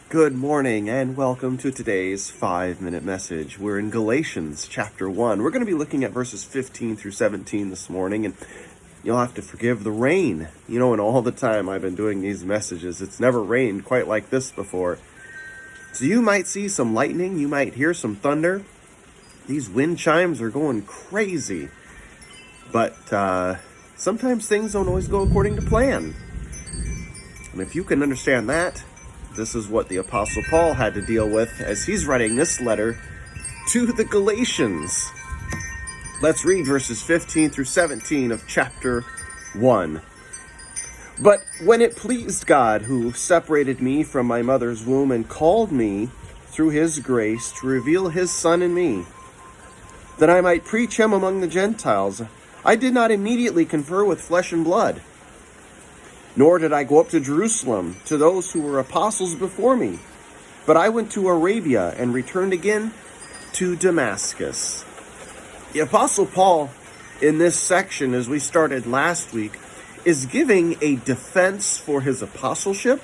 Good morning and welcome to today's 5-minute message. We're in Galatians chapter 1. We're going to be looking at verses 15 through 17 this morning, and you'll have to forgive the rain. And all the time I've been doing these messages, it's never rained quite like this before. So you might see some lightning, you might hear some thunder. These wind chimes are going crazy. But sometimes things don't always go according to plan. And if you can understand that, this is what the Apostle Paul had to deal with as he's writing this letter to the Galatians. Let's read verses 15 through 17 of chapter 1. But when it pleased God, who separated me from my mother's womb and called me through his grace to reveal his Son in me, that I might preach him among the Gentiles, I did not immediately confer with flesh and blood, nor did I go up to Jerusalem to those who were apostles before me. But I went to Arabia and returned again to Damascus. The Apostle Paul, in this section, as we started last week, is giving a defense for his apostleship.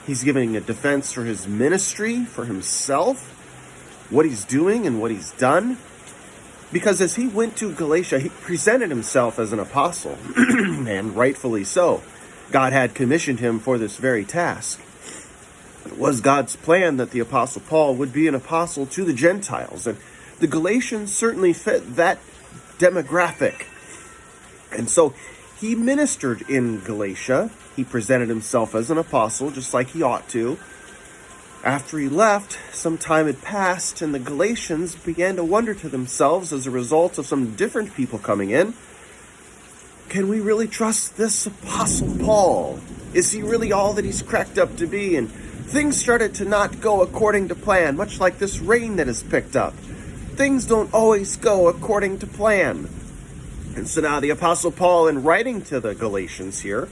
He's giving a defense for his ministry, for himself, what he's doing and what he's done. Because as he went to Galatia, he presented himself as an apostle, and rightfully so. God had commissioned him for this very task. It was God's plan that the Apostle Paul would be an apostle to the Gentiles, and the Galatians certainly fit that demographic. And so he ministered in Galatia. He presented himself as an apostle, just like he ought to. After he left, some time had passed, and the Galatians began to wonder to themselves, as a result of some different people coming in, can we really trust this Apostle Paul? Is he really all that he's cracked up to be? And things started to not go according to plan, much like this rain that has picked up. Things don't always go according to plan. And so now the Apostle Paul, in writing to the Galatians here,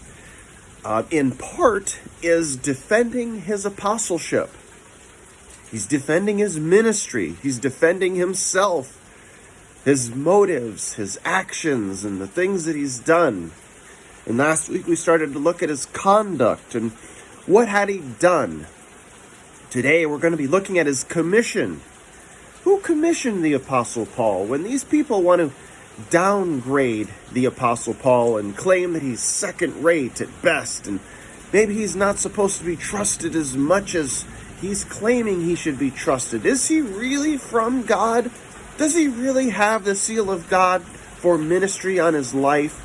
in part, is defending his apostleship. He's defending his ministry. He's defending himself, his motives, his actions, and the things that he's done. And last week we started to look at his conduct and what had he done. Today we're going to be looking at his commission. Who commissioned the Apostle Paul? When these people want to downgrade the Apostle Paul and claim that he's second rate at best, and maybe he's not supposed to be trusted as much as he's claiming he should be trusted. Is he really from God? Does he really have the seal of God for ministry on his life?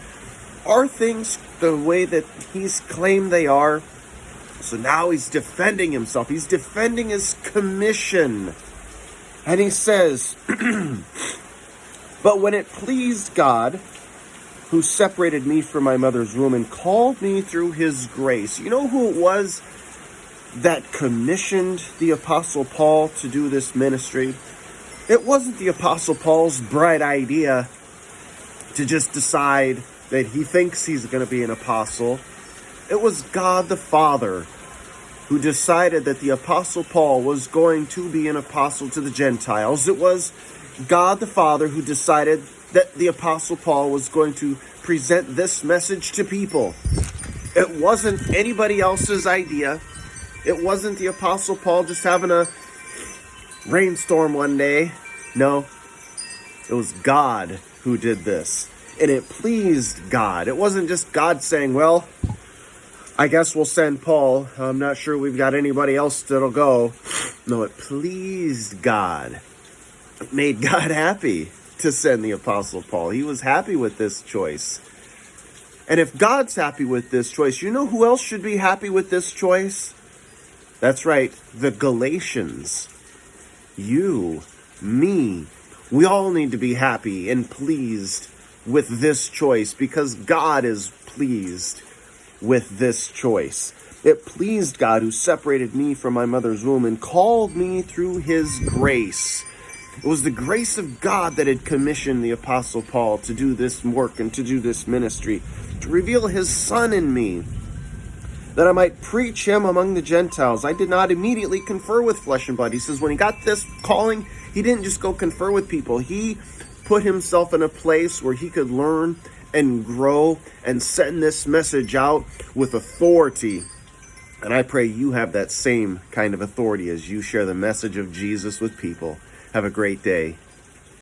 Are things the way that he's claimed they are? So now he's defending himself. He's defending his commission. And he says, but when it pleased God, who separated me from my mother's womb and called me through his grace. You know who it was that commissioned the Apostle Paul to do this ministry? It wasn't the Apostle Paul's bright idea to just decide that he thinks he's going to be an apostle. It was God the Father who decided that the Apostle Paul was going to be an apostle to the Gentiles. It was God the Father who decided that the Apostle Paul was going to present this message to people. It wasn't anybody else's idea. It wasn't the Apostle Paul just having a rainstorm one day. No, it was God who did this, and it pleased God. It wasn't just God saying, well, I guess we'll send Paul. I'm not sure we've got anybody else that'll go. No, it pleased God. It made God happy to send the Apostle Paul. He was happy with this choice. And if God's happy with this choice, you know who else should be happy with this choice? That's right, the Galatians. You, me, we all need to be happy and pleased with this choice because God is pleased with this choice. It pleased God who separated me from my mother's womb and called me through his grace. It was the grace of God that had commissioned the Apostle Paul to do this work and to do this ministry, to reveal his Son in me, that I might preach him among the Gentiles. I did not immediately confer with flesh and blood. He says when he got this calling, he didn't just go confer with people. He put himself in a place where he could learn and grow and send this message out with authority. And I pray you have that same kind of authority as you share the message of Jesus with people. Have a great day.